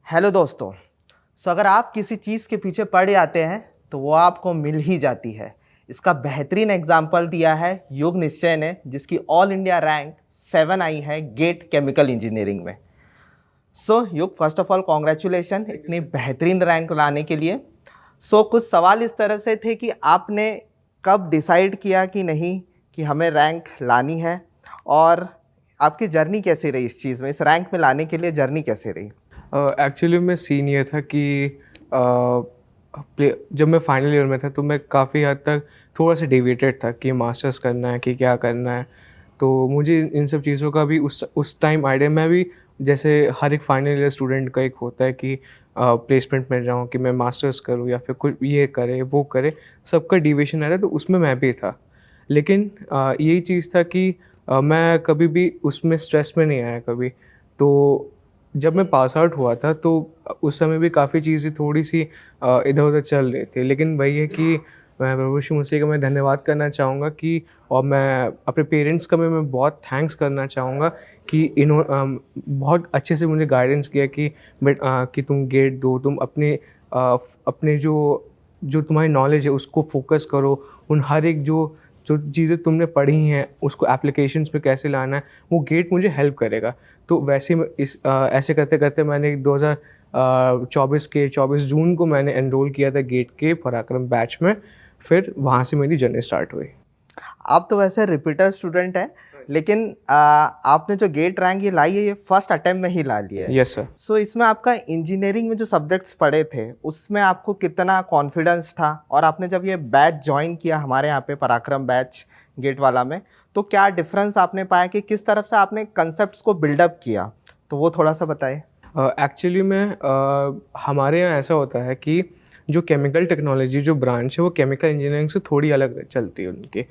Hello दोस्तों। अगर आप किसी चीज़ के पीछे पड़ जाते हैं तो वो आपको मिल ही जाती है। इसका बेहतरीन एग्जाम्पल दिया है युग निश्चय ने, जिसकी ऑल इंडिया रैंक 7 आई है गेट केमिकल इंजीनियरिंग में। युग, फर्स्ट ऑफ ऑल कॉन्ग्रेचुलेशन इतनी बेहतरीन रैंक लाने के लिए। कुछ सवाल इस तरह से थे कि आपने कब डिसाइड किया कि नहीं कि हमें रैंक लानी है, और आपकी जर्नी कैसी रही इस चीज़ में, इस रैंक में लाने के लिए जर्नी कैसे रही? एक्चुअली में सीन ये था कि जब मैं फाइनल ईयर में था तो मैं काफ़ी हद तक थोड़ा सा डिविएटेड था कि मास्टर्स करना है कि क्या करना है। तो मुझे इन सब चीज़ों का भी उस टाइम आइडिया, मैं भी जैसे हर एक फाइनल ईयर स्टूडेंट का एक होता है कि प्लेसमेंट में जाऊँ, कि मैं मास्टर्स करूँ या फिर कुछ ये करे वो करे, सबका डिविएशन रहता है, तो उसमें मैं भी था। लेकिन यही चीज़ था कि मैं कभी भी उसमें स्ट्रेस में नहीं आया कभी। तो जब मैं पास आउट हुआ था तो उस समय भी काफ़ी चीज़ें थोड़ी सी इधर उधर चल रही थी, लेकिन वही है कि मैं प्रभु यीशु मसीह का मैं धन्यवाद करना चाहूँगा कि, और मैं अपने पेरेंट्स का भी मैं बहुत थैंक्स करना चाहूँगा कि बहुत अच्छे से मुझे गाइडेंस किया कि कि तुम गेट दो, तुम अपने जो तुम्हारी नॉलेज है उसको फोकस करो, उन हर एक जो जो चीज़ें तुमने पढ़ी हैं उसको एप्लीकेशंस पे कैसे लाना है, वो गेट मुझे हेल्प करेगा। तो वैसे ऐसे करते करते मैंने 24 जून को मैंने एनरोल किया था गेट के पराक्रम बैच में। फिर वहाँ से मेरी जर्नी स्टार्ट हुई। आप तो वैसे रिपीटर स्टूडेंट हैं, लेकिन आपने जो गेट रैंक ये लाई है ये फर्स्ट अटेम्प्ट में ही ला लिया है। Yes sir. इसमें आपका इंजीनियरिंग में जो सब्जेक्ट्स पढ़े थे उसमें आपको कितना कॉन्फिडेंस था, और आपने जब ये बैच ज्वाइन किया हमारे यहाँ पे पराक्रम बैच गेट वाला में, तो क्या डिफरेंस आपने पाया कि किस तरफ से आपने कंसेप्ट को बिल्डअप किया, तो वो थोड़ा सा बताइए। एक्चुअली में हमारे यहाँ ऐसा होता है कि जो केमिकल टेक्नोलॉजी जो ब्रांच है वो केमिकल इंजीनियरिंग से थोड़ी अलग चलती है उनकी।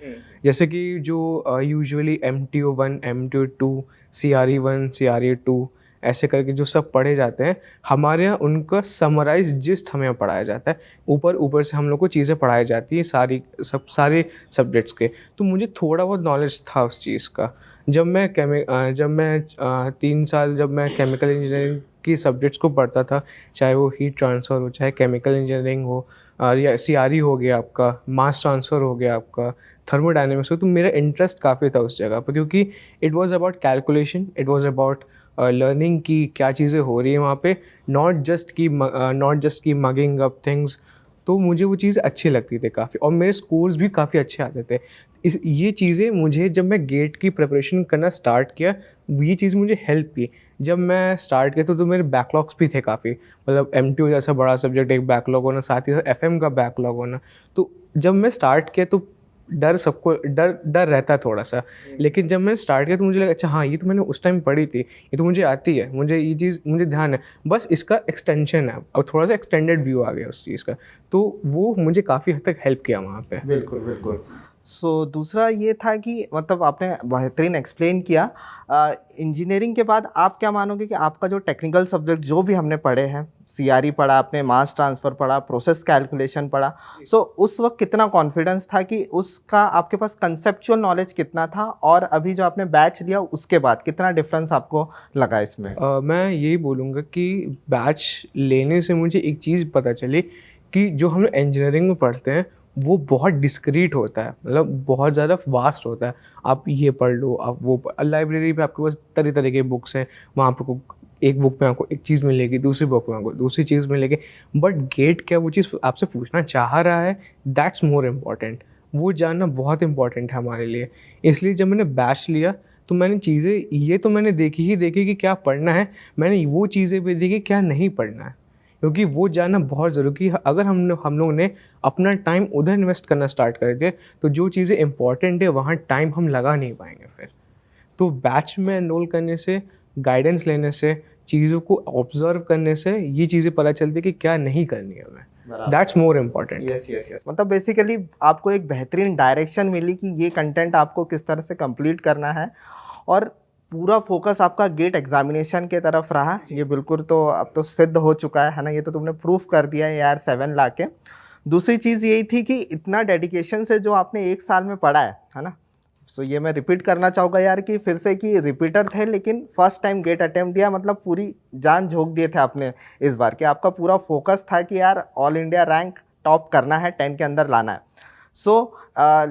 जैसे कि जो usually MTO1, MTO2, CRE1, CRE2 ऐसे करके जो सब पढ़े जाते हैं, हमारे यहाँ उनका समराइज जिस्ट हमें पढ़ाया जाता है। ऊपर ऊपर से हम लोग को चीज़ें पढ़ाई जाती हैं सारे सब्जेक्ट्स के। तो मुझे थोड़ा बहुत नॉलेज था उस चीज़ का। जब मैं 3 साल जब मैं केमिकल इंजीनियरिंग की सब्जेक्ट्स को पढ़ता था, चाहे वो हीट ट्रांसफ़र हो, चाहे केमिकल इंजीनियरिंग हो, या CRE हो गया आपका, मास ट्रांसफ़र हो गया आपका, थर्मोडायनेमिक्स हो, तो मेरा इंटरेस्ट काफ़ी था उस जगह पर, क्योंकि it was about calculation, it was about learning की क्या चीज़ें हो रही है वहाँ पे, नॉट जस्ट की मगिंग अप थिंग्स। तो मुझे वो चीज़ अच्छी लगती थी काफ़ी, और मेरे स्कोर्स भी काफ़ी अच्छे आते थे। ये चीज़ें मुझे, जब मैं गेट की प्रिपरेशन करना स्टार्ट किया, ये चीज़ मुझे हेल्प की। जब मैं स्टार्ट किया तो मेरे बैकलॉग्स भी थे काफ़ी, मतलब MTO जैसा बड़ा सब्जेक्ट एक बैकलॉग होना, साथ ही साथ FM का बैकलॉग होना। तो जब मैं स्टार्ट किया तो डर रहता है थोड़ा सा, लेकिन जब मैंने स्टार्ट किया तो मुझे लगा अच्छा हाँ, ये तो मैंने उस टाइम पढ़ी थी, ये तो मुझे आती है, मुझे ये चीज़ मुझे ध्यान है, बस इसका एक्सटेंशन है, और थोड़ा सा एक्सटेंडेड व्यू आ गया उस चीज़ का। तो वो मुझे काफ़ी हद तक हेल्प किया वहाँ पे। बिल्कुल बिल्कुल। दूसरा ये था कि मतलब आपने बेहतरीन एक्सप्लेन किया। इंजीनियरिंग के बाद आप क्या मानोगे कि आपका जो टेक्निकल सब्जेक्ट जो भी हमने पढ़े हैं, CRE पढ़ा आपने, मास ट्रांसफ़र पढ़ा, प्रोसेस कैलकुलेशन पढ़ा, उस वक्त कितना कॉन्फिडेंस था कि उसका आपके पास कंसेप्चुअल नॉलेज कितना था, और अभी जो आपने बैच लिया उसके बाद कितना डिफरेंस आपको लगा इसमें? मैं यही बोलूँगा कि बैच लेने से मुझे एक चीज़ पता चली कि जो हम इंजीनियरिंग में पढ़ते हैं वो बहुत डिस्क्रीट होता है, मतलब बहुत ज़्यादा वास्ट होता है। आप ये पढ़ लो, आप वो लाइब्रेरी पे आपके पास तरह तरह के बुक्स हैं, वहाँ आपको एक बुक में आपको एक चीज़ मिलेगी, दूसरी बुक में आपको दूसरी चीज़ मिलेगी, बट गेट क्या वो चीज़ आपसे पूछना चाह रहा है, दैट्स मोर इम्पॉर्टेंट। वो जानना बहुत इंपॉर्टेंट है हमारे लिए। इसलिए जब मैंने बैच लिया तो मैंने चीज़ें ये तो मैंने देखी कि क्या पढ़ना है, मैंने वो चीज़ें भी देखी क्या नहीं पढ़ना है, क्योंकि वो जानना बहुत ज़रूरी है। अगर हम लोगों ने अपना टाइम उधर इन्वेस्ट करना स्टार्ट कर दिया तो जो चीज़ें इंपॉर्टेंट है वहाँ टाइम हम लगा नहीं पाएंगे फिर। तो बैच में एनरोल करने से, गाइडेंस लेने से, चीज़ों को ऑब्जर्व करने से ये चीज़ें पता चलती है कि क्या नहीं करनी है हमें। That's more important. Yes yes yes, मतलब बेसिकली आपको एक बेहतरीन डायरेक्शन मिली कि ये कंटेंट आपको किस तरह से कंप्लीट करना है, और पूरा फोकस आपका गेट एग्जामिनेशन के तरफ रहा। ये बिल्कुल तो अब तो सिद्ध हो चुका है ना, ये तो तुमने प्रूफ कर दिया है यार 7 ला के। दूसरी चीज़ यही थी कि इतना डेडिकेशन से जो आपने एक साल में पढ़ा है ना, सो ये मैं रिपीट करना चाहूँगा यार कि फिर से कि रिपीटर थे लेकिन फर्स्ट टाइम गेट अटेम्प्ट दिया, मतलब पूरी जान झोंक दिए थे आपने इस बार, कि आपका पूरा फोकस था कि यार ऑल इंडिया रैंक टॉप करना है, 10 के अंदर लाना है।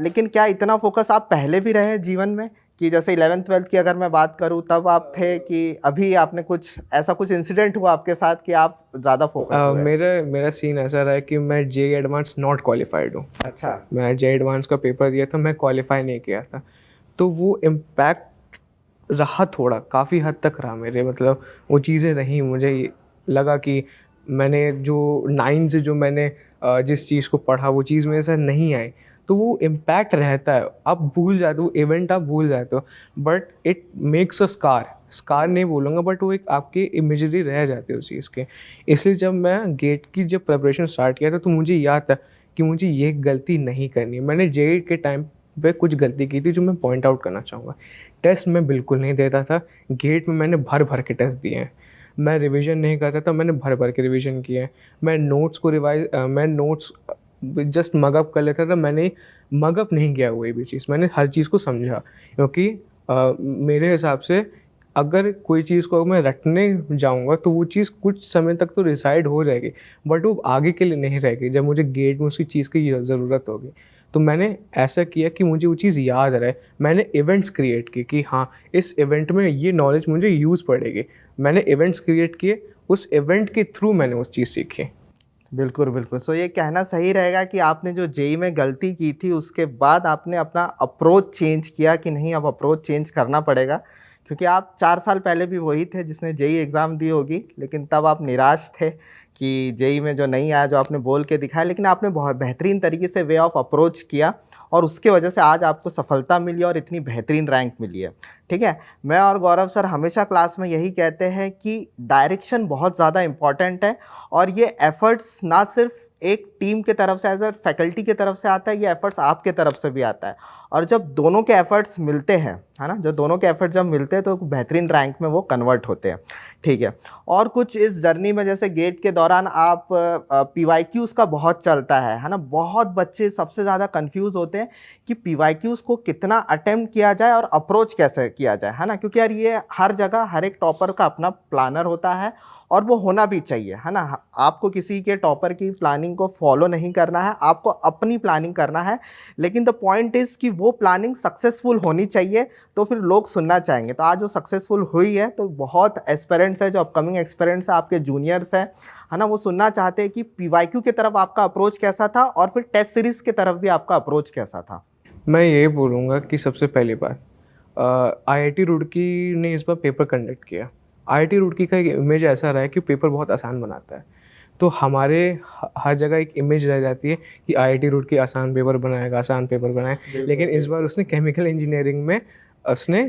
लेकिन क्या इतना फोकस आप पहले भी रहे जीवन में, कि जैसे 11th 12th की अगर मैं बात करूं तब आप थे, कि अभी आपने कुछ इंसिडेंट हुआ आपके साथ कि आप ज़्यादा फोकस हुए? मेरा सीन ऐसा रहा है कि मैं जे एडवांस नॉट क्वालिफाइड हूँ। अच्छा। मैं जे एडवांस का पेपर दिया था, मैं क्वालिफाई नहीं किया था, तो वो इम्पैक्ट रहा, थोड़ा काफ़ी हद तक रहा मेरे, मतलब वो चीज़ें रहीं। मुझे लगा कि मैंने जो 9 से जो मैंने जिस चीज़ को पढ़ा वो चीज़ मेरे साथ नहीं आई, तो वो इम्पैक्ट रहता है। आप भूल जाते हो, इवेंट आप भूल जाते हो, but it makes a scar नहीं बोलूँगा, बट वो एक आपकी इमेजरी रह जाती है उस चीज़ के। इसलिए जब मैं गेट की जब प्रिपरेशन स्टार्ट किया था तो मुझे याद था कि मुझे ये गलती नहीं करनी है। मैंने जे के टाइम पे कुछ गलती की थी जो मैं पॉइंट आउट करना चाहूँगा। टेस्ट मैं बिल्कुल नहीं देता था, गेट में मैंने भर भर के टेस्ट दिए हैं। मैं रिवीजन नहीं करता था, मैंने भर भर के रिवीजन किए हैं। मैं नोट्स जस्ट मगअप कर लेता था, मैंने मगअप नहीं किया कोई भी चीज़, मैंने हर चीज़ को समझा। क्योंकि मेरे हिसाब से अगर कोई चीज़ को मैं रटने जाऊँगा तो वो चीज़ कुछ समय तक तो रिसाइड हो जाएगी, बट वो आगे के लिए नहीं रहेगी जब मुझे गेट में उसकी चीज़ की ज़रूरत होगी। तो मैंने ऐसा किया कि मुझे वो चीज़ याद रहे। मैंने इवेंट्स क्रिएट किए कि हाँ, इस इवेंट में ये नॉलेज मुझे यूज़ पड़ेगी। मैंने इवेंट्स क्रिएट किए, उस इवेंट के थ्रू मैंने वो चीज़ सीखी। बिल्कुल बिल्कुल। सो ये कहना सही रहेगा कि आपने जो जेई में गलती की थी उसके बाद आपने अपना अप्रोच चेंज किया कि नहीं, अब अप्रोच चेंज करना पड़ेगा, क्योंकि आप 4 साल पहले भी वही थे जिसने जेई एग्ज़ाम दी होगी, लेकिन तब आप निराश थे कि जेई में जो नहीं आया, जो आपने बोल के दिखाया, लेकिन आपने बहुत बेहतरीन तरीके से वे ऑफ अप्रोच किया और उसके वजह से आज आपको सफलता मिली और इतनी बेहतरीन रैंक मिली है। ठीक है, मैं और गौरव सर हमेशा क्लास में यही कहते हैं कि डायरेक्शन बहुत ज़्यादा इम्पॉर्टेंट है, और ये एफर्ट्स ना सिर्फ एक टीम के तरफ से, एज अ फैकल्टी के तरफ से आता है, ये एफर्ट्स आपके तरफ से भी आता है। और जब दोनों के एफर्ट्स मिलते हैं, है ना, जो दोनों के एफर्ट्स जब मिलते हैं तो बेहतरीन रैंक में वो कन्वर्ट होते हैं। ठीक है, और कुछ इस जर्नी में, जैसे गेट के दौरान आप PYQs का बहुत चलता है ना, बहुत बच्चे सबसे ज़्यादा कंफ्यूज होते हैं कि PYQs को कितना अटेम्प्ट किया जाए और अप्रोच कैसे किया जाए, है ना, क्योंकि यार ये हर जगह हर एक टॉपर का अपना प्लानर होता है और वो होना भी चाहिए, है ना। आपको किसी के टॉपर की प्लानिंग को फॉलो नहीं करना है, आपको अपनी प्लानिंग करना है, लेकिन द पॉइंट इज़ कि वो प्लानिंग सक्सेसफुल होनी चाहिए, तो फिर लोग सुनना चाहेंगे। तो आज वो सक्सेसफुल हुई है तो बहुत एस्पिरेंट्स है, जो अपकमिंग एस्पिरेंट्स है, आपके जूनियर्स हैं, है ना, वो सुनना चाहते हैं कि PYQ की तरफ आपका अप्रोच कैसा था और फिर टेस्ट सीरीज़ की तरफ भी आपका अप्रोच कैसा था। मैं ये बोलूँगा कि सबसे पहली बात, IIT रुड़की ने इस बार पेपर कंडक्ट किया। IIT रुड़की का एक इमेज ऐसा रहा है कि पेपर बहुत आसान बनाता है, तो हमारे हर जगह एक इमेज रह जाती है कि IIT रुड़की आसान पेपर बनाएगा, आसान पेपर बनाए, लेकिन इस बार उसने केमिकल इंजीनियरिंग में उसने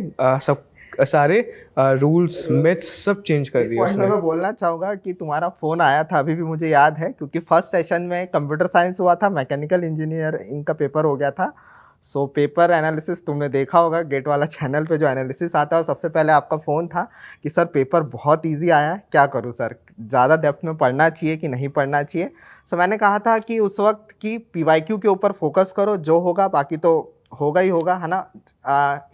सारे रूल्स मिथ्स सब चेंज कर दिए उसने। मैं बोलना चाहूँगा कि तुम्हारा फ़ोन आया था, अभी भी मुझे याद है, क्योंकि फर्स्ट सेशन में कंप्यूटर साइंस हुआ था, मैकेनिकल इंजीनियरिंग का पेपर हो गया था। सो पेपर एनालिसिस तुमने देखा होगा, गेट वाला चैनल पे जो एनालिसिस आता है, और सबसे पहले आपका फ़ोन था कि सर पेपर बहुत इजी आया है, क्या करूं सर, ज़्यादा डेप्थ में पढ़ना चाहिए कि नहीं पढ़ना चाहिए। सो मैंने कहा था कि उस वक्त कि PYQ के ऊपर फोकस करो, जो होगा बाकी तो होगा ही होगा, है ना।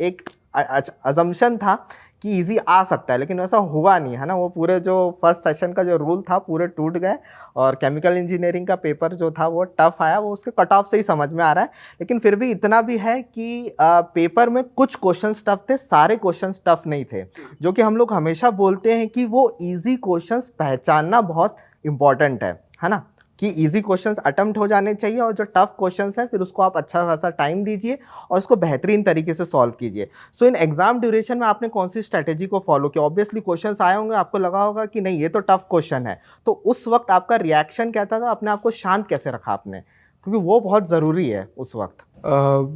एक अजम्पशन था कि इजी आ सकता है, लेकिन वैसा हुआ नहीं, है ना। वो पूरे जो फर्स्ट सेशन का जो रूल था पूरे टूट गए, और केमिकल इंजीनियरिंग का पेपर जो था वो टफ आया, वो उसके कट ऑफ से ही समझ में आ रहा है। लेकिन फिर भी इतना भी है कि पेपर में कुछ क्वेश्चंस टफ थे, सारे क्वेश्चंस टफ नहीं थे, जो कि हम लोग हमेशा बोलते हैं कि वो ईजी क्वेश्चंस पहचानना बहुत इंपॉर्टेंट है ना, कि इजी क्वेश्चंस अटेम्प्ट हो जाने चाहिए, और जो टफ क्वेश्चंस है फिर उसको आप अच्छा खासा टाइम दीजिए और उसको बेहतरीन तरीके से सॉल्व कीजिए। सो इन एग्जाम ड्यूरेशन में आपने कौन सी स्ट्रेटेजी को फॉलो किया? ऑब्वियसली क्वेश्चंस आए होंगे, आपको लगा होगा कि नहीं ये तो टफ क्वेश्चन है, तो उस वक्त आपका रिएक्शन क्या था, अपने आप को शांत कैसे रखा आपने, क्योंकि वो बहुत ज़रूरी है उस वक्त।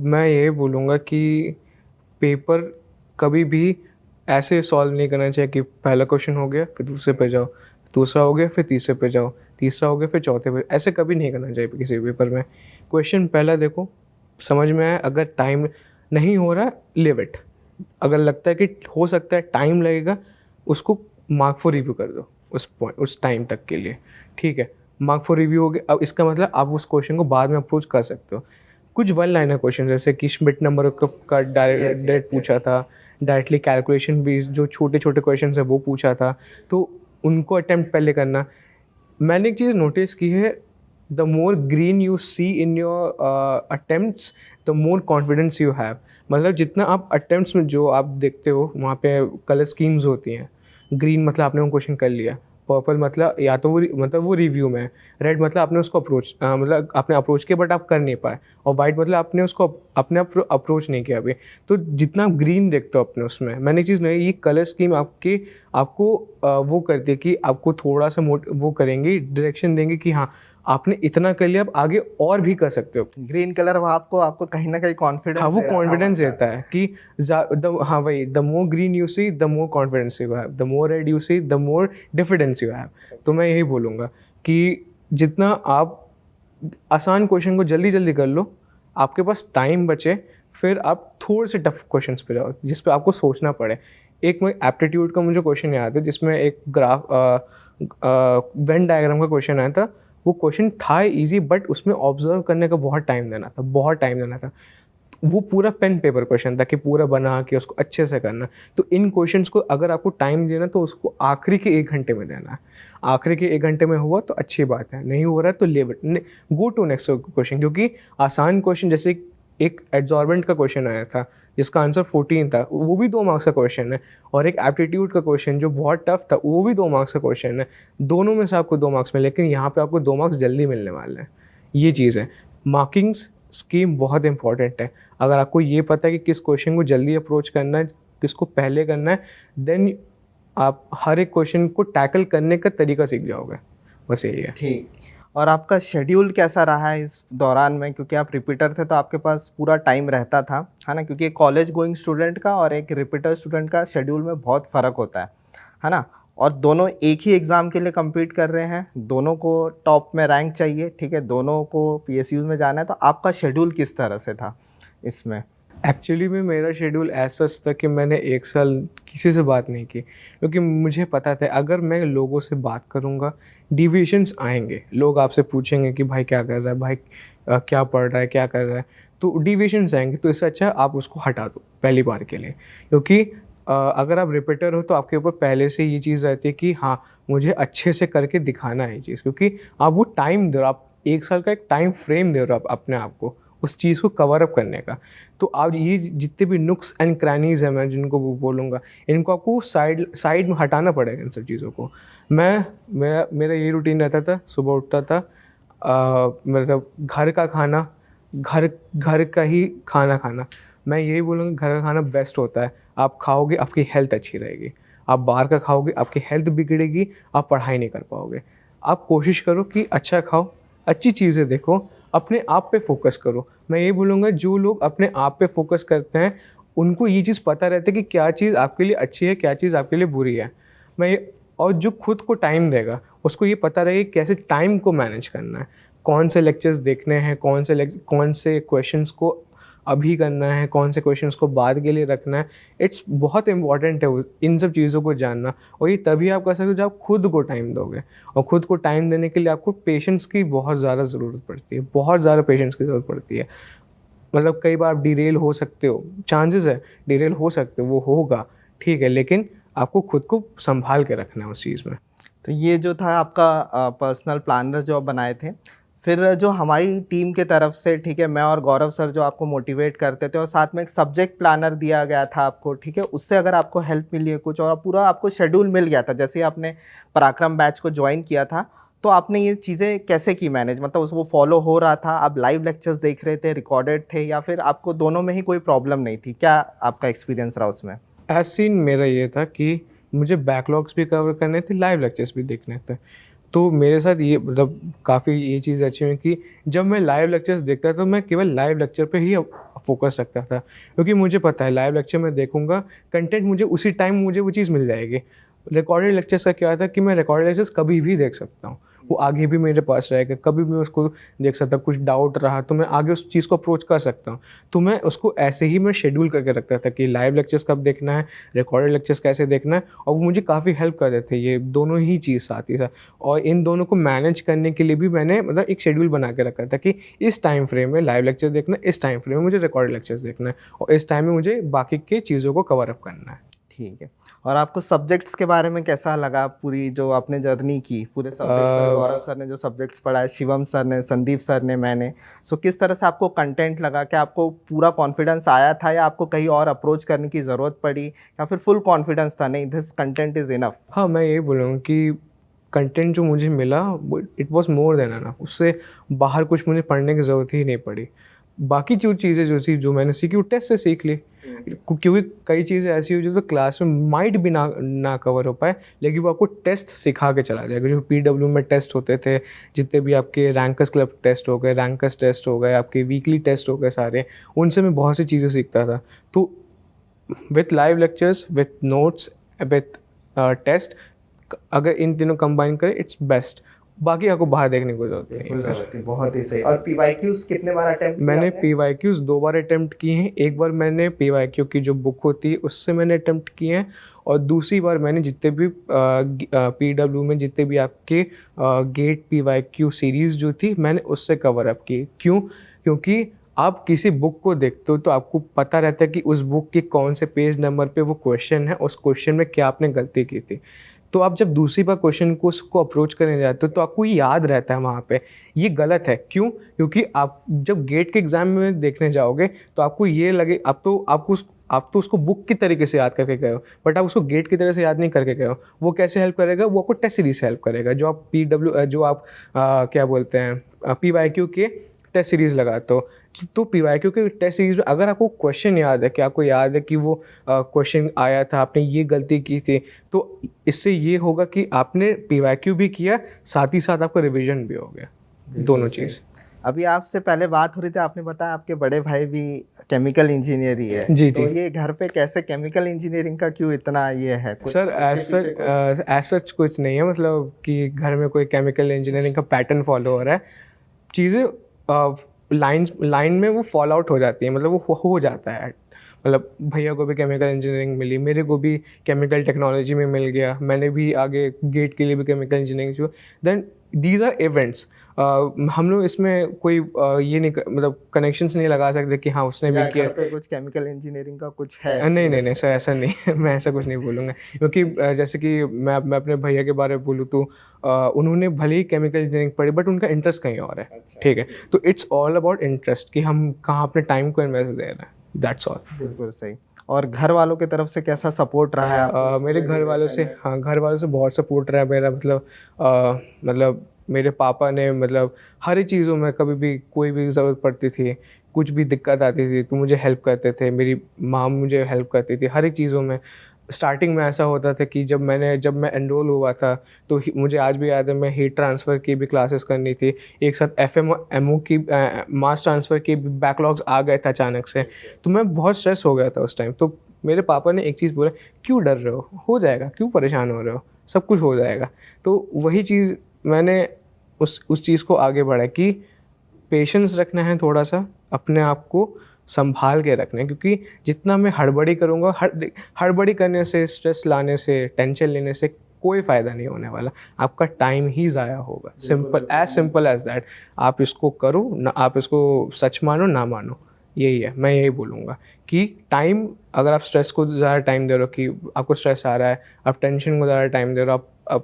मैं ये बोलूँगा कि पेपर कभी भी ऐसे सॉल्व नहीं करना चाहिए कि पहला क्वेश्चन हो गया फिर दूसरे पे जाओ, दूसरा हो गया फिर तीसरे पे जाओ, तीसरा हो गया फिर चौथे पे, ऐसे कभी नहीं करना चाहिए किसी पेपर में। क्वेश्चन पहला देखो, समझ में आए, अगर टाइम नहीं हो रहा लिव इट, अगर लगता है कि हो सकता है टाइम लगेगा, उसको मार्क फॉर रिव्यू कर दो उस टाइम तक के लिए, ठीक है। मार्क फॉर रिव्यू हो गया, अब इसका मतलब आप उस क्वेश्चन को बाद में अप्रोच कर सकते हो। कुछ वन लाइनर क्वेश्चन जैसे कि श्मिट नंबर का डायरेक्ट पूछा था, डायरेक्टली कैलकुलेशन बेस्ड जो छोटे छोटे क्वेश्चन है वो पूछा था, तो उनको अटेम्प्ट पहले करना। मैंने एक चीज़ नोटिस की है, the more green you see in your attempts the more confidence you have. मतलब जितना आप अटेम्प्ट्स में जो आप देखते हो वहाँ पे कलर स्कीम्स होती हैं। ग्रीन मतलब आपने वो क्वेश्चन कर लिया, पर्पल मतलब या तो वो रिव्यू में है, रेड मतलब आपने उसको मतलब आपने अप्रोच किया बट आप कर नहीं पाए, और वाइट मतलब आपने उसको अपने अप्रोच नहीं किया अभी। तो जितना आप ग्रीन देखते हो अपने उसमें, मैंने एक चीज़ नहीं, ये कलर स्कीम आपको वो करती है कि आपको थोड़ा सा वो करेंगे, डायरेक्शन देंगे कि हाँ आपने इतना कर लिया, अब आगे और भी कर सकते हो। ग्रीन कलर वो आपको कहीं ना कहीं कॉन्फिडेंस, हाँ वो कॉन्फिडेंस देता है कि हाँ वही, the more green you see the more confidence you have, the more red you see the more diffidence you have. तो मैं यही बोलूँगा कि जितना आप आसान क्वेश्चन को जल्दी जल्दी कर लो, आपके पास टाइम बचे, फिर आप थोड़े से टफ क्वेश्चंस पे जाओ जिस पे आपको सोचना पड़े। एक मैं एप्टीट्यूड का मुझे क्वेश्चन याद है जिसमें एक ग्राफ वेन डायग्राम का क्वेश्चन आया था। वो क्वेश्चन था इजी बट उसमें ऑब्जर्व करने का बहुत टाइम देना था। वो पूरा पेन पेपर क्वेश्चन था कि पूरा बना के उसको अच्छे से करना। तो इन क्वेश्चंस को अगर आपको टाइम देना तो उसको आखिरी के 1 घंटे में देना है। आखिरी के 1 घंटे में हुआ तो अच्छी बात है, नहीं हो रहा है तो leave it, go to next question. क्योंकि आसान क्वेश्चन जैसे एक एड्जॉर्बेंट का क्वेश्चन आया था जिसका आंसर 14 था, वो भी 2 मार्क्स का क्वेश्चन है, और एक एप्टीट्यूड का क्वेश्चन जो बहुत टफ था वो भी 2 मार्क्स का क्वेश्चन है। दोनों में से आपको 2 मार्क्स मिले, लेकिन यहाँ पे आपको 2 मार्क्स जल्दी मिलने वाले हैं। ये चीज़ है, मार्किंग्स स्कीम बहुत इंपॉर्टेंट है। अगर आपको ये पता है कि किस क्वेश्चन को जल्दी अप्रोच करना है, किसको पहले करना है, देन आप हर एक क्वेश्चन को टैकल करने का तरीका सीख जाओगे। बस यही है। ठीक। और आपका शेड्यूल कैसा रहा है इस दौरान में, क्योंकि आप रिपीटर थे तो आपके पास पूरा टाइम रहता था, है ना? क्योंकि एक कॉलेज गोइंग स्टूडेंट का और एक रिपीटर स्टूडेंट का शेड्यूल में बहुत फ़र्क होता है ना? और दोनों एक ही एग्ज़ाम के लिए compete कर रहे हैं, दोनों को टॉप में रैंक चाहिए, ठीक है? दोनों को PSUs में जाना है, तो आपका शेड्यूल किस तरह से था इसमें? एक्चुअली में मेरा शेड्यूल ऐसा था कि मैंने 1 साल किसी से बात नहीं की, क्योंकि मुझे पता था अगर मैं लोगों से बात करूँगा डिविएशंस आएंगे। लोग आपसे पूछेंगे कि भाई क्या कर रहा है, भाई क्या पढ़ रहा है, क्या कर रहा है, तो डिविएशंस आएंगे। तो इससे अच्छा आप उसको हटा दो पहली बार के लिए, क्योंकि अगर आप रिपीटर हो तो आपके ऊपर पहले से ये चीज़ रहती है कि हाँ मुझे अच्छे से करके दिखाना है चीज़, क्योंकि आप वो टाइम दे रहे हो, आप 1 साल का एक टाइम फ्रेम दे रहे हो आप अपने आप को उस चीज़ को कवर अप करने का। तो आप ये जितने भी नुक्स एंड क्रैनीज हैं मैं जिनको बोलूँगा, इनको आपको साइड में हटाना पड़ेगा इन सब चीज़ों को। मेरा ये रूटीन रहता था, सुबह उठता था, मतलब घर का खाना, घर का ही खाना खाना। मैं यही बोलूँगा घर का खाना बेस्ट होता है। आप खाओगे आपकी हेल्थ अच्छी रहेगी, आप बाहर का खाओगे आपकी हेल्थ बिगड़ेगी, आप पढ़ाई नहीं कर पाओगे। आप कोशिश करो कि अच्छा खाओ, अच्छी चीज़ें देखो, अपने आप पे फोकस करो। मैं ये बोलूँगा जो लोग अपने आप पे फोकस करते हैं उनको ये चीज़ पता रहता है कि क्या चीज़ आपके लिए अच्छी है, क्या चीज़ आपके लिए बुरी है। और जो खुद को टाइम देगा उसको ये पता रहेगा कि कैसे टाइम को मैनेज करना है, कौन से लेक्चर्स देखने हैं, कौन से क्वेश्चंस को अभी करना है, कौन से क्वेश्चंस को बाद के लिए रखना है। इट्स बहुत इंपॉर्टेंट है इन सब चीज़ों को जानना, और ये तभी आप कर सकते हो जब आप खुद को टाइम दोगे। और खुद को टाइम देने के लिए आपको पेशेंस की बहुत ज़्यादा ज़रूरत पड़ती है, बहुत ज़्यादा पेशेंस की ज़रूरत पड़ती है। मतलब कई बार आप डिरेल हो सकते हो, चांसेस है डिरेल हो सकते हो, वो होगा ठीक है, लेकिन आपको खुद को संभाल के रखना है उस चीज़ में। तो ये जो था आपका पर्सनल प्लानर जो आप बनाए थे, फिर जो हमारी टीम के तरफ से, ठीक है, मैं और गौरव सर जो आपको मोटिवेट करते थे, और साथ में एक सब्जेक्ट प्लानर दिया गया था आपको, ठीक है, उससे अगर आपको हेल्प मिली है कुछ और पूरा आपको शेड्यूल मिल गया था, जैसे आपने पराक्रम बैच को ज्वाइन किया था, तो आपने ये चीज़ें कैसे की मैनेज? मतलब उसको फॉलो हो रहा था, आप लाइव लेक्चर्स देख रहे थे, रिकॉर्डेड थे, या फिर आपको दोनों में ही कोई प्रॉब्लम नहीं थी? क्या आपका एक्सपीरियंस रहा उसमें? सीन मेरा ये था कि मुझे बैकलॉग्स भी कवर करने थे, लाइव लेक्चर्स भी देखने थे। तो मेरे साथ ये मतलब काफ़ी ये चीज़ अच्छी हुई कि जब मैं लाइव लेक्चर्स देखता था तो मैं केवल लाइव लेक्चर पे ही फोकस रखता था, क्योंकि मुझे पता है लाइव लेक्चर में देखूंगा कंटेंट मुझे उसी टाइम मुझे वो चीज़ मिल जाएगी। रिकॉर्डेड लेक्चर्स का क्या था कि मैं रिकॉर्डेड लेक्चर्स कभी भी देख सकता हूँ, वो आगे भी मेरे पास रहेगा, कभी भी मैं उसको देख सकता, कुछ डाउट रहा तो मैं आगे उस चीज़ को अप्रोच कर सकता हूँ। तो मैं उसको ऐसे ही मैं शेड्यूल करके रखता था कि लाइव लेक्चर्स कब देखना है, रिकॉर्डेड लेक्चर्स कैसे देखना है, और वो मुझे काफ़ी हेल्प कर देते थे ये दोनों ही चीज़ साथ ही साथ। और इन दोनों को मैनेज करने के लिए भी मैंने मतलब एक शेड्यूल बना के रखा था कि इस टाइम फ्रेम में लाइव लेक्चर देखना है, इस टाइम फ्रेम में मुझे रिकॉर्डेड लेक्चर्स देखना है, और इस टाइम में मुझे बाकी की चीज़ों को कवर अप करना है। ठीक है। और आपको सब्जेक्ट्स के बारे में कैसा लगा, पूरी जो आपने जर्नी की पूरे सब्जेक्ट्स में? गौरव सर ने जो सब्जेक्ट्स पढ़ाए, शिवम सर ने, संदीप सर ने, मैंने, सो किस तरह से आपको कंटेंट लगा? क्या आपको पूरा कॉन्फिडेंस आया था या आपको कहीं और अप्रोच करने की ज़रूरत पड़ी, या फिर फुल कॉन्फिडेंस था, नहीं दिस कंटेंट इज़ इनफ? हाँ, मैं यही बोलूँगा कि कंटेंट जो मुझे मिला it was more than enough, उससे बाहर कुछ मुझे पढ़ने की ज़रूरत ही नहीं पड़ी। बाकी जो चीज़ें जो थी जो मैंने सीखी वो टेस्ट से सीख ली, क्योंकि कई चीज़ें ऐसी हुई जो तो क्लास में माइट भी ना कवर हो पाए, लेकिन वो आपको टेस्ट सिखा के चला जाएगा। जो PW में टेस्ट होते थे, जितने भी आपके रैंकर्स क्लब टेस्ट हो गए, रैंकर्स टेस्ट हो गए, आपके वीकली टेस्ट हो गए सारे, उनसे मैं बहुत सी चीज़ें सीखता था। तो with live lectures, with notes, with test, अगर इन तीनों कंबाइन करें इट्स बेस्ट। बाकी आपको बाहर देखने की जरूरत नहीं है। बहुत ही सही। और PYQs कितने बार अटेम्प्ट किया मैंने आपने? PYQs 2 बार अटेम्प्ट किए हैं। एक बार मैंने PYQ की जो बुक होती है उससे मैंने अटेम्प्ट किए हैं, और दूसरी बार मैंने जितने भी PW में जितने भी आपके गेट PYQ सीरीज़ जो थी मैंने उससे कवर अप की। क्यों? क्योंकि आप किसी बुक को देखते हो तो आपको पता रहता है कि उस बुक के कौन से पेज नंबर पे वो क्वेश्चन है, उस क्वेश्चन में क्या आपने गलती की थी। तो आप जब दूसरी बार क्वेश्चन को उसको अप्रोच करने जाते हो तो आपको ये याद रहता है वहाँ पे ये गलत है। क्यों? क्योंकि आप जब गेट के एग्ज़ाम में देखने जाओगे तो आपको ये लगे आप तो उसको बुक की तरीके से याद करके गए हो, बट आप उसको गेट की तरह से याद नहीं करके गए हो। वो कैसे हेल्प करेगा? वो आपको टेस्ट सीरीज से हेल्प करेगा। जो आप जो आप क्या बोलते हैं PYQ के टेस्ट सीरीज़ लगाते हो, तो PYQ के टेस्ट सीरीज़ में अगर आपको क्वेश्चन याद है कि आपको याद है कि वो क्वेश्चन आया था, आपने ये गलती की थी, तो इससे ये होगा कि आपने PYQ भी किया, साथ ही साथ आपका रिवीजन भी हो गया, दोनों चीज़। अभी आपसे पहले बात हो रही थी, आपने बताया आपके बड़े भाई भी केमिकल इंजीनियर ही है। जी, तो जी। ये घर पे कैसे केमिकल इंजीनियरिंग का क्यों इतना ये है? कुछ सर इसके पीछे कुछ? एज सच कुछ नहीं है, मतलब कि घर में कोई केमिकल इंजीनियरिंग का पैटर्न फॉलो हो रहा है। चीज़ें लाइन में वो फॉल आउट हो जाती है, मतलब वो हो जाता है। मतलब भैया को भी केमिकल इंजीनियरिंग मिली, मेरे को भी केमिकल टेक्नोलॉजी में मिल गया, मैंने भी आगे गेट के लिए भी केमिकल इंजीनियरिंग जो देन दीज आर इवेंट्स। हम लोग इसमें कोई ये नहीं मतलब कनेक्शंस नहीं लगा सकते कि हाँ उसने भी या किया। घर पे कुछ केमिकल इंजीनियरिंग का कुछ है? नहीं नहीं नहीं सर, ऐसा नहीं है। मैं ऐसा कुछ नहीं बोलूँगा, क्योंकि जैसे कि मैं अपने भैया के बारे में बोलूँ तो उन्होंने भले ही केमिकल इंजीनियरिंग पढ़ी बट उनका इंटरेस्ट कहीं और है। अच्छा। ठीक है, तो इट्स ऑल अबाउट इंटरेस्ट कि हम कहाँ अपने टाइम को इन्वेस्ट दे रहे हैं, दैट्स ऑल। बिल्कुल सही। और घर वालों की तरफ से कैसा सपोर्ट रहा है आपको मेरे घर वालों से, हाँ घर वालों से बहुत सपोर्ट रहा है मेरा। मतलब मेरे पापा ने मतलब हर एक चीज़ों में कभी भी कोई भी ज़रूरत पड़ती थी, कुछ भी दिक्कत आती थी तो मुझे हेल्प करते थे। मेरी माँ मुझे हेल्प करती थी हर एक चीज़ों में। स्टार्टिंग में ऐसा होता था कि जब मैं एनरोल हुआ था तो मुझे आज भी याद है, मैं हीट ट्रांसफ़र की भी क्लासेस करनी थी, एक साथ FM और MO की मास ट्रांसफ़र के बैकलॉग्स आ गए थे अचानक से, तो मैं बहुत स्ट्रेस हो गया था उस टाइम। तो मेरे पापा ने एक चीज़ बोला, क्यों डर रहे हो जाएगा, क्यों परेशान हो रहे हो, सब कुछ हो जाएगा। तो वही चीज़ मैंने उस चीज़ को आगे बढ़ा कि पेशेंस रखना है, थोड़ा सा अपने आप को संभाल के रखना है, क्योंकि जितना मैं हड़बड़ी करूँगा, हड़बड़ी करने से, स्ट्रेस लाने से, टेंशन लेने से कोई फ़ायदा नहीं होने वाला, आपका टाइम ही ज़ाया होगा। Simple as that. आप इसको करो ना, आप इसको सच मानो ना मानो, यही है। मैं यही बोलूँगा कि टाइम, अगर आप स्ट्रेस को ज़्यादा टाइम दे रहे हो कि आपको स्ट्रेस आ रहा है, आप टेंशन को ज़्यादा टाइम दे रहे हो,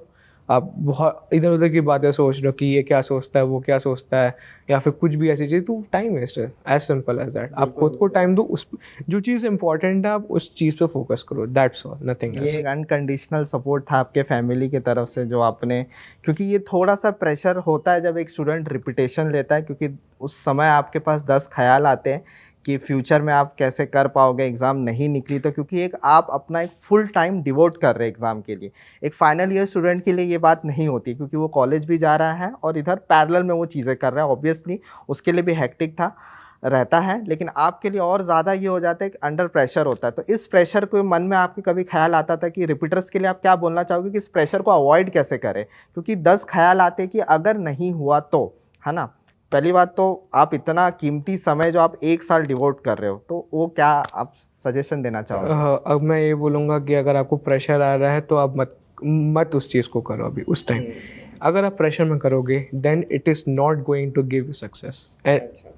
आप बहुत इधर उधर की बातें सोच रहे हो कि ये क्या सोचता है, वो क्या सोचता है, या फिर कुछ भी ऐसी चीज़, तो टाइम वेस्ट है। As simple as that. आप खुद को टाइम दो, उस जो चीज़ इंपॉर्टेंट है आप उस चीज़ पे फोकस करो, दैट्स ऑल, नथिंग ये एल्स। एक अनकंडीशनल सपोर्ट था आपके फैमिली की तरफ से जो आपने, क्योंकि ये थोड़ा सा प्रेशर होता है जब एक स्टूडेंट रिपीटेशन लेता है, क्योंकि उस समय आपके पास 10 ख्याल आते हैं कि फ्यूचर में आप कैसे कर पाओगे, एग्ज़ाम नहीं निकली तो, क्योंकि एक आप अपना एक फुल टाइम डिवोट कर रहे हैं एग्ज़ाम के लिए। एक फाइनल ईयर स्टूडेंट के लिए ये बात नहीं होती, क्योंकि वो कॉलेज भी जा रहा है और इधर पैरेलल में वो चीज़ें कर रहा है, ऑब्वियसली उसके लिए भी हेक्टिक था। रहता है, लेकिन आपके लिए और ज़्यादा ये हो जाता है कि अंडर प्रेशर होता है। तो इस प्रेशर को मन में आपके कभी ख्याल आता था कि रिपीटर्स के लिए आप क्या बोलना चाहोगे कि इस प्रेशर को अवॉइड कैसे करें? क्योंकि 10 ख्याल आते हैं कि अगर नहीं हुआ तो, है ना? पहली बात तो आप इतना कीमती समय जो आप 1 साल डिवोट कर रहे हो, तो वो क्या आप सजेशन देना चाहोगे? अब मैं ये बोलूँगा कि अगर आपको प्रेशर आ रहा है तो आप मत उस चीज़ को करो अभी उस टाइम। अगर आप प्रेशर में करोगे then it is not going to give you success,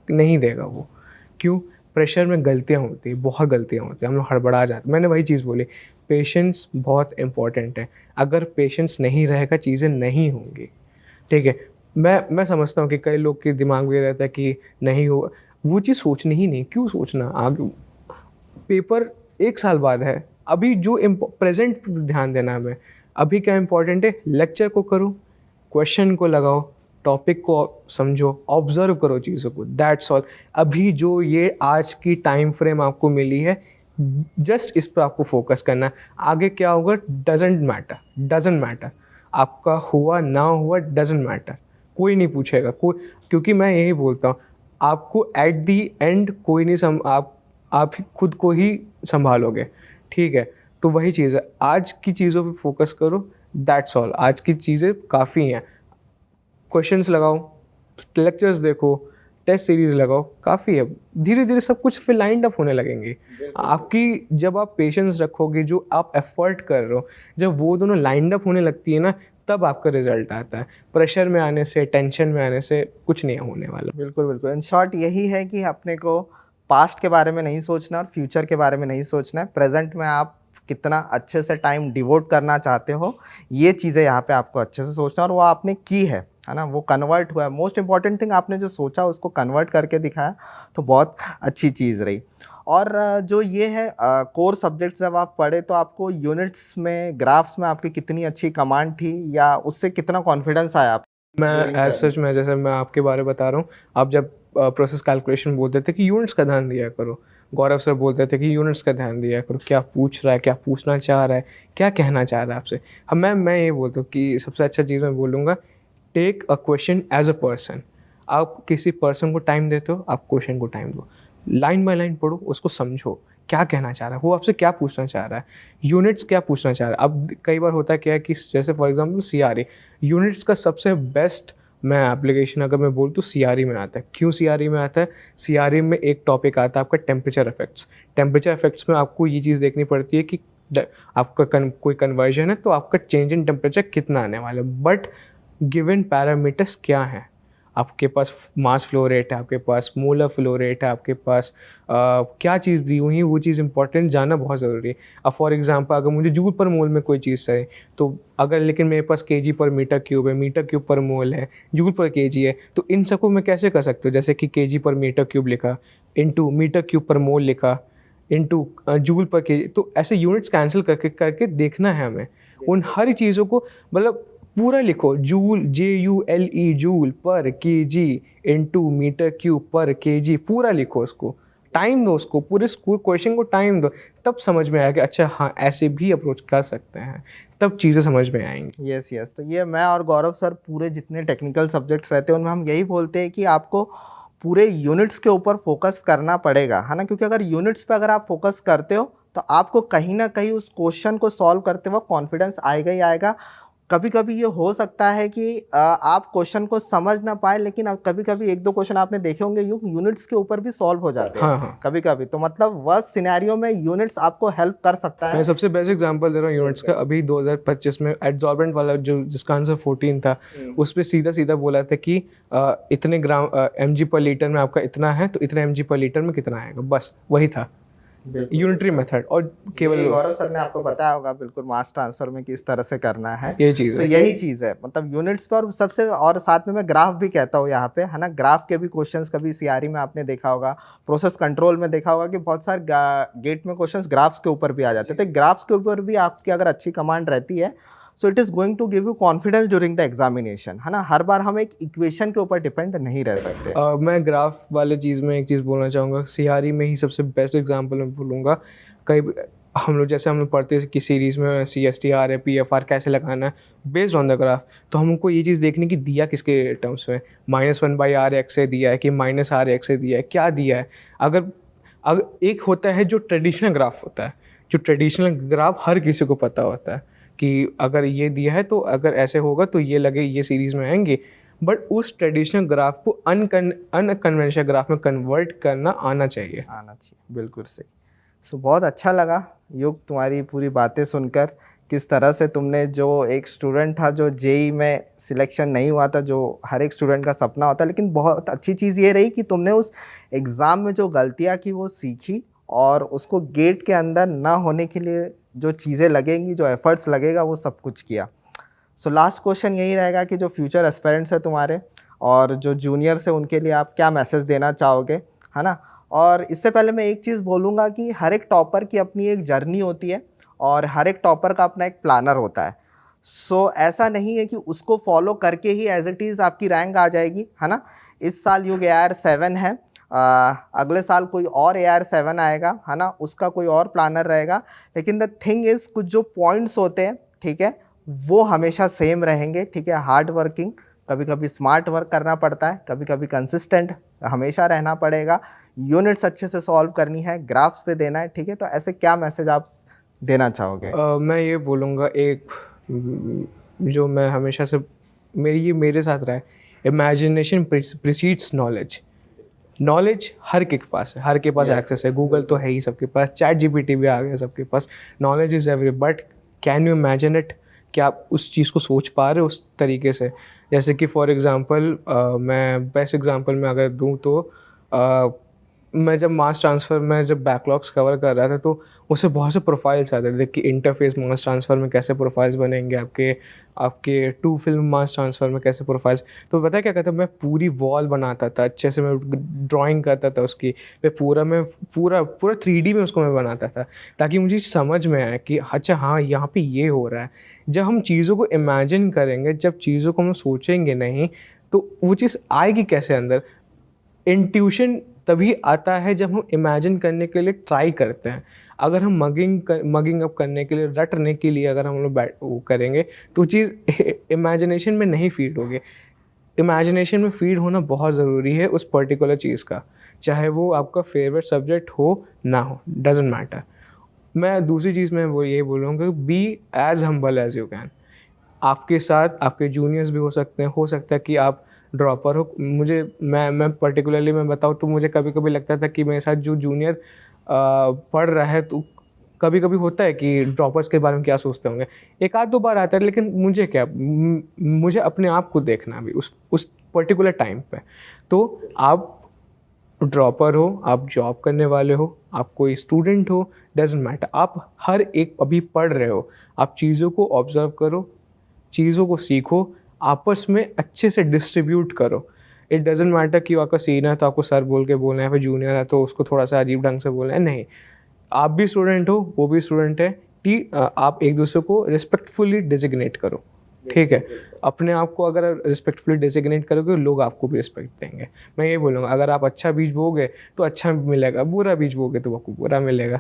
नहीं देगा वो। क्यों? प्रेशर में गलतियाँ होती है, बहुत गलतियाँ होती हैं, हम लोग हड़बड़ा जाते हैं। मैंने वही चीज़ बोली, पेशेंस बहुत इंपॉर्टेंट है। अगर पेशेंस नहीं रहेगा चीज़ें नहीं होंगी, ठीक है। मैं समझता हूँ कि कई लोग के दिमाग में रहता है कि नहीं हो, वो चीज़ सोचनी ही नहीं, क्यों सोचना? आगे पेपर 1 साल बाद है, अभी जो प्रेजेंट ध्यान देना है हमें। अभी क्या इम्पोर्टेंट है? लेक्चर को करो, क्वेश्चन को लगाओ, टॉपिक को समझो, ऑब्जर्व करो चीज़ों को, दैट्स ऑल। अभी जो ये आज की टाइम फ्रेम आपको मिली है, जस्ट इस पर आपको फोकस करना है। आगे क्या होगा डजेंट मैटर। आपका हुआ ना हुआ डजेंट मैटर, कोई नहीं पूछेगा कोई, क्योंकि मैं यही बोलता हूँ आपको एट दी एंड कोई नहीं आप खुद को ही संभालोगे, ठीक है। तो वही चीज़ है, आज की चीज़ों पे फोकस करो, दैट्स ऑल। आज की चीज़ें काफ़ी हैं, क्वेश्चंस लगाओ, लेक्चर्स देखो, टेस्ट सीरीज़ लगाओ, काफ़ी है। धीरे धीरे सब कुछ फिर लाइंड अप होने लगेंगे आपकी। जब आप पेशेंस रखोगे, जो आप एफर्ट कर रहे हो, जब वो दोनों लाइंड अप होने लगती है ना, तब आपका रिजल्ट आता है। प्रेशर में आने से, टेंशन में आने से कुछ नहीं होने वाला। बिल्कुल, बिल्कुल। इन शॉर्ट यही है कि अपने को पास्ट के बारे में नहीं सोचना और फ्यूचर के बारे में नहीं सोचना है। प्रेज़ेंट में आप कितना अच्छे से टाइम डिवोट करना चाहते हो, ये चीज़ें यहाँ पे आपको अच्छे से सोचना और वो आपने की है ना? वो कन्वर्ट हुआ है। मोस्ट इम्पॉर्टेंट थिंग आपने जो सोचा उसको कन्वर्ट करके दिखाया, तो बहुत अच्छी चीज़ रही। और जो ये है कोर सब्जेक्ट्स जब आप पढ़े तो आपको यूनिट्स में, ग्राफ्स में आपकी कितनी अच्छी कमांड थी या उससे कितना कॉन्फिडेंस आया आप? मैं एज सच में, जैसे मैं आपके बारे में बता रहा हूँ, आप जब प्रोसेस कैलकुलेशन बोलते थे कि यूनिट्स का ध्यान दिया करो, गौरव सर बोलते थे कि यूनिट्स का ध्यान दिया करो, क्या पूछ रहा है, क्या पूछना चाह रहा है, क्या कहना चाह रहा है आपसे। अब मैं ये बोलता हूँ कि सबसे अच्छा चीज़ मैं बोलूँगा, take a question as a person. आप किसी पर्सन को टाइम देते हो, आप क्वेश्चन को टाइम दो, लाइन बाय लाइन पढ़ो, उसको समझो क्या कहना चाह रहा है, वो आपसे क्या पूछना चाह रहा है, यूनिट्स क्या पूछना चाह रहा है। अब कई बार होता क्या है कि जैसे फॉर एग्जांपल सीआरई, यूनिट्स का सबसे बेस्ट मैं एप्लीकेशन अगर मैं बोलूँ तो सीआरई में आता है। क्यों सीआरई में आता है? सीआरई में एक टॉपिक आता है आपका टेम्परेचर इफेक्ट्स। टेम्परेचर इफेक्ट्स में आपको ये चीज़ देखनी पड़ती है कि आपका कोई कन्वर्जन है तो आपका चेंज इन टेम्परेचर कितना आने वाला है, बट गिवन पैरामीटर्स क्या हैं। आपके पास मास फ्लो रेट है, आपके पास मोलर फ्लो रेट है, आपके पास क्या चीज़ दी हुई है, वो चीज़ इंपॉर्टेंट जानना बहुत ज़रूरी है। अब फॉर एग्जांपल अगर मुझे जूल पर मोल में कोई चीज़ है तो अगर, लेकिन मेरे पास केजी पर मीटर क्यूब है, मीटर क्यूब पर मोल है, जूल पर केजी है, तो इन सबको मैं कैसे कर सकता हूँ? जैसे कि केजी पर मीटर क्यूब लिखा, इनटू मीटर क्यूब पर मोल लिखा, इनटू जूल पर केजी, तो ऐसे यूनिट्स कैंसिल करके देखना है हमें उन हर चीज़ों को। मतलब पूरा लिखो, जूल JULE जूल पर केजी इनटू मीटर क्यूब पर केजी, पूरा लिखो उसको, टाइम दो उसको, पूरे स्कूल क्वेश्चन को टाइम दो, तब समझ में आएगा कि अच्छा हाँ ऐसे भी अप्रोच कर सकते हैं, तब चीज़ें समझ में आएंगी। यस। तो ये मैं और गौरव सर पूरे जितने टेक्निकल सब्जेक्ट्स रहते हैं उनमें हम यही बोलते हैं कि आपको पूरे यूनिट्स के ऊपर फोकस करना पड़ेगा, है ना? क्योंकि अगर यूनिट्स पे अगर आप फोकस करते हो तो आपको कहीं ना कहीं उस क्वेश्चन को सॉल्व करते वक्त कॉन्फिडेंस आएगा ही आएगा। कभी कभी ये हो सकता है कि आप क्वेश्चन को समझ ना पाए, लेकिन कभी कभी 1-2 क्वेश्चन आपने देखे होंगे यूनिट्स के ऊपर भी सॉल्व हो जाते हैं। हाँ। कभी कभी तो मतलब वर्स्ट सिनेरियो में यूनिट्स आपको हेल्प कर सकता है। मैं सबसे बेस्ट एग्जांपल दे रहा हूँ यूनिट्स का। अभी 2025 में एडजॉर्बेंट वाला जो जिसका आंसर 14 था, उस पर सीधा बोला था कि इतने ग्राम mg पर लीटर में आपका इतना है, तो इतने mg पर लीटर में कितना आएगा, बस वही था यूनिटरी मेथड। और केवल गौरव सर ने आपको बताया होगा बिल्कुल मास ट्रांसफर में किस तरह से करना है, ये चीज़ है। यही चीज़ है मतलब यूनिट्स पर सबसे, और साथ में मैं ग्राफ भी कहता हूँ यहाँ पे, है ना? ग्राफ के भी क्वेश्चंस कभी सीआरई में आपने देखा होगा, प्रोसेस कंट्रोल में देखा होगा कि बहुत सारे गेट में क्वेश्चंस ग्राफ्स के ऊपर भी आ जाते हैं। तो ग्राफ्स के ऊपर भी आपकी अगर अच्छी कमांड रहती है, so it is going to give you confidence during the examination, है ना? हर बार हम एक इक्वेशन के ऊपर डिपेंड नहीं रह सकते। मैं ग्राफ वाले चीज़ में एक चीज़ बोलना चाहूँगा, सीआरई में ही सबसे बेस्ट एग्जांपल मैं बोलूँगा। कई हम लोग जैसे हम लोग पढ़ते हैं कि सीरीज़ में CSTR है, PFR कैसे लगाना है बेस्ड ऑन द ग्राफ, तो हमको ये चीज़ देखनी कि दिया किसके टर्म्स में, -1/RX से दिया है कि -RX से दिया है, क्या दिया है। अगर एक होता है जो ट्रेडिशनल ग्राफ होता है, जो ट्रेडिशनल ग्राफ हर किसी को पता होता है कि अगर ये दिया है तो अगर ऐसे होगा तो ये लगे ये सीरीज़ में आएंगे, बट उस ट्रेडिशनल ग्राफ को अनकन्वेंशनल ग्राफ में कन्वर्ट करना आना चाहिए। बिल्कुल सही। सो बहुत अच्छा लगा युग तुम्हारी पूरी बातें सुनकर, किस तरह से तुमने, जो एक स्टूडेंट था जो जेई में सिलेक्शन नहीं हुआ था, जो हर एक स्टूडेंट का सपना होता है, लेकिन बहुत अच्छी चीज़ ये रही कि तुमने उस एग्ज़ाम में जो गलतियाँ की वो सीखी और उसको गेट के अंदर ना होने के लिए जो चीज़ें लगेंगी, जो एफर्ट्स लगेगा, वो सब कुछ किया। सो लास्ट क्वेश्चन यही रहेगा कि जो फ्यूचर एस्पिरेंट्स है तुम्हारे और जो जूनियर्स है उनके लिए आप क्या मैसेज देना चाहोगे, है ना। और इससे पहले मैं एक चीज़ बोलूँगा कि हर एक टॉपर की अपनी एक जर्नी होती है और हर एक टॉपर का अपना एक प्लानर होता है। सो ऐसा नहीं है कि उसको फॉलो करके ही एज इट इज़ आपकी रैंक आ जाएगी, है ना। इस साल युग AR7 है, अगले साल कोई और AR7 आएगा, है ना, उसका कोई और प्लानर रहेगा। लेकिन द थिंग इज़ कुछ जो पॉइंट्स होते हैं, ठीक है, वो हमेशा सेम रहेंगे, ठीक है। हार्ड वर्किंग, कभी कभी स्मार्ट वर्क करना पड़ता है, कभी कभी कंसिस्टेंट हमेशा रहना पड़ेगा, यूनिट्स अच्छे से सॉल्व करनी है, ग्राफ्स पे देना है, ठीक है। तो ऐसे क्या मैसेज आप देना चाहोगे? मैं ये बोलूँगा, एक जो मैं हमेशा से मेरे साथ रहा है, इमेजिनेशन प्रीसीड्स नॉलेज। नॉलेज हर के पास है, हर के पास एक्सेस है, गूगल तो है ही सबके पास, ChatGPT भी आ गया सबके पास, knowledge is every, but can you imagine it? क्या आप उस चीज़ को सोच पा रहे हो उस तरीके से? जैसे कि फॉर एग्ज़ाम्पल मैं बेस्ट एग्ज़ाम्पल में अगर दूँ तो मैं जब मास ट्रांसफ़र में जब बैकलॉग्स कवर कर रहा था तो उससे बहुत से प्रोफाइल्स आते थे कि इंटरफेस मास ट्रांसफ़र में कैसे प्रोफाइल्स बनेंगे, आपके टू फिल्म मास ट्रांसफ़र में कैसे प्रोफाइल्स। तो पता है क्या कहता, मैं पूरी वॉल बनाता था अच्छे से, मैं ड्राइंग करता था उसकी, मैं पूरा 3D में उसको मैं बनाता था ताकि मुझे समझ में आए कि अच्छा हाँ यहाँ पे ये हो रहा है। जब हम चीज़ों को इमेजिन करेंगे, जब चीज़ों को हम सोचेंगे नहीं, तो वो चीज़ आएगी कैसे अंदर? इंट्यूशन तभी आता है जब हम इमेजिन करने के लिए ट्राई करते हैं। अगर हम मगिंग अप करने के लिए, रटने के लिए अगर हम लोग वो करेंगे तो चीज़ इमेजिनेशन में नहीं फीड होगी। इमेजिनेशन में फीड होना बहुत ज़रूरी है उस पर्टिकुलर चीज़ का, चाहे वो आपका फेवरेट सब्जेक्ट हो ना हो, डजेंट मैटर। मैं दूसरी चीज़ में वो ये बोलूँगा, be as humble as you can. आपके साथ आपके जूनियर्स भी हो सकता है कि आप ड्रॉपर हो। मैं पर्टिकुलरली मैं बताऊँ तो मुझे कभी कभी लगता था कि मेरे साथ जो जूनियर पढ़ रहा है तो कभी कभी होता है कि ड्रॉपर्स के बारे में क्या सोचते होंगे, एक आध दो बार आता है, लेकिन मुझे क्या, मुझे अपने आप को देखना भी उस पर्टिकुलर टाइम पे। तो आप ड्रॉपर हो, आप जॉब करने वाले हो, आप कोई स्टूडेंट हो, डजेंट मैटर, आप हर एक अभी पढ़ रहे हो, आप चीज़ों को ऑब्जर्व करो, चीज़ों को सीखो, आपस में अच्छे से डिस्ट्रीब्यूट करो। इट डजेंट मैटर कि आपका सीनियर है तो आपको सर बोल के बोलना है, फिर जूनियर है तो उसको थोड़ा सा अजीब ढंग से बोलना है, नहीं। आप भी स्टूडेंट हो, वो भी स्टूडेंट है, आप एक दूसरे को रिस्पेक्टफुली डिजिग्नेट करो, ठीक है। अपने आप को अगर रिस्पेक्टफुली डिजिग्नेट करोगे, लोग आपको भी रिस्पेक्ट देंगे। मैं ये बोलूँगा, अगर आप अच्छा बीज बोगे तो अच्छा मिलेगा, बुरा बीज बोगे तो आपको बुरा मिलेगा।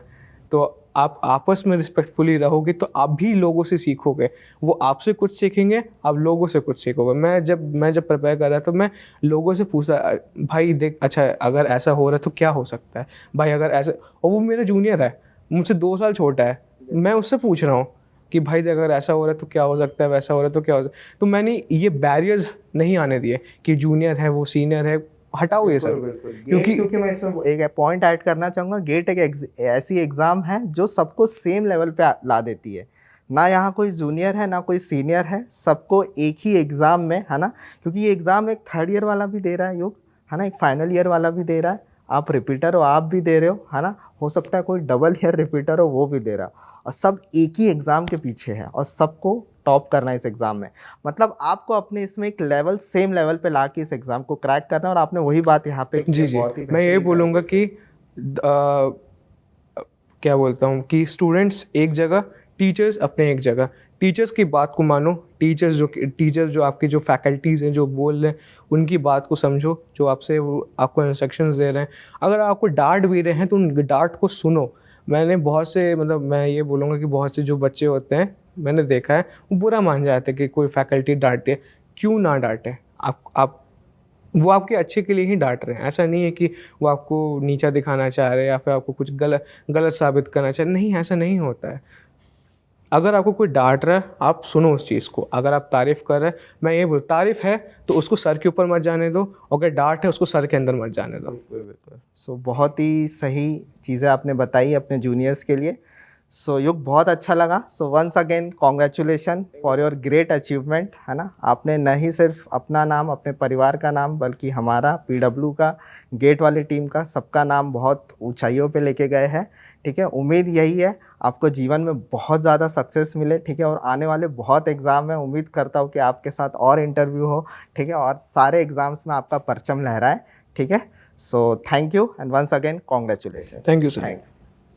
तो आप आपस में रिस्पेक्टफुली रहोगे तो आप भी लोगों से सीखोगे, वो आपसे कुछ सीखेंगे, आप लोगों से कुछ सीखोगे। मैं जब प्रिपेयर कर रहा था, मैं लोगों से पूछा, भाई देख, अच्छा अगर ऐसा हो रहा है तो क्या हो सकता है भाई, अगर ऐसा, और वो मेरा जूनियर है, मुझसे 2 साल छोटा है, मैं उससे पूछ रहा हूँ कि भाई देख अगर ऐसा हो रहा है तो क्या हो सकता है, वैसा हो रहा है तो क्या हो सकता है। तो मैंने ये बैरियर्स नहीं आने दिए कि जूनियर है वो सीनियर है, हटाओ ये सब। क्योंकि मैं इसमें एक पॉइंट ऐड करना चाहूँगा, गेट एक ऐसी एग्ज़ाम है जो सबको सेम लेवल पे ला देती है। ना यहाँ कोई जूनियर है ना कोई सीनियर है, सबको एक ही एग्ज़ाम में, है ना। क्योंकि ये एग्ज़ाम एक 3rd ईयर वाला भी दे रहा है युग, है ना, एक फाइनल ईयर वाला भी दे रहा है, आप रिपीटर हो आप भी दे रहे हो, है ना, हो सकता है कोई डबल ईयर रिपीटर हो वो भी दे रहा हो, और सब एक ही एग्ज़ाम के पीछे है और सबको टॉप करना है इस एग्ज़ाम में। मतलब आपको अपने इसमें एक लेवल, सेम लेवल पे ला के इस एग्ज़ाम को क्रैक करना है, और आपने वही बात यहाँ पे जी मैं ये बोलूँगा कि क्या बोलता हूँ कि स्टूडेंट्स एक जगह, टीचर्स अपने एक जगह। टीचर्स की बात को मानो, टीचर जो आपके जो फैकल्टीज़ हैं जो बोल रहे हैं उनकी बात को समझो, जो आपको इंस्ट्रक्शंस दे रहे हैं। अगर आपको डांट भी रहे हैं तो उन डांट को सुनो, मैंने बहुत से मतलब मैं ये बोलूँगा कि बहुत से जो बच्चे होते हैं मैंने देखा है वो बुरा मान जाते हैं कि कोई फैकल्टी डांटती है। क्यों ना डांटे, आप वो आपके अच्छे के लिए ही डांट रहे हैं। ऐसा नहीं है कि वो आपको नीचा दिखाना चाह रहे हैं या फिर आपको कुछ गलत गलत साबित करना चाह रहे, नहीं, ऐसा नहीं होता है। अगर आपको कोई डांट रहा है आप सुनो उस चीज़ को, अगर आप तारीफ़ कर रहे हैं, मैं ये बोल, तारीफ़ है तो उसको सर के ऊपर मत जाने दो, और अगर डांट है उसको सर के अंदर मत जाने दो। सो बहुत ही सही चीज़ें आपने बताई अपने जूनियर्स के लिए। सो युग बहुत अच्छा लगा। So once again congratulation for your great achievement, है ना। आपने न ही सिर्फ अपना नाम, अपने परिवार का नाम, बल्कि हमारा पीडब्ल्यू का, गेट वाली टीम का, सबका नाम बहुत ऊंचाइयों पे लेके गए हैं। ठीक है, उम्मीद यही है आपको जीवन में बहुत ज़्यादा सक्सेस मिले। ठीक है, और आने वाले बहुत एग्ज़ाम में उम्मीद करता हूँ कि आपके साथ और इंटरव्यू हो। ठीक है, और सारे एग्ज़ाम्स में आपका परचम लहराए। ठीक है, so thank you and once again congratulation. Thank you sir. Thank you.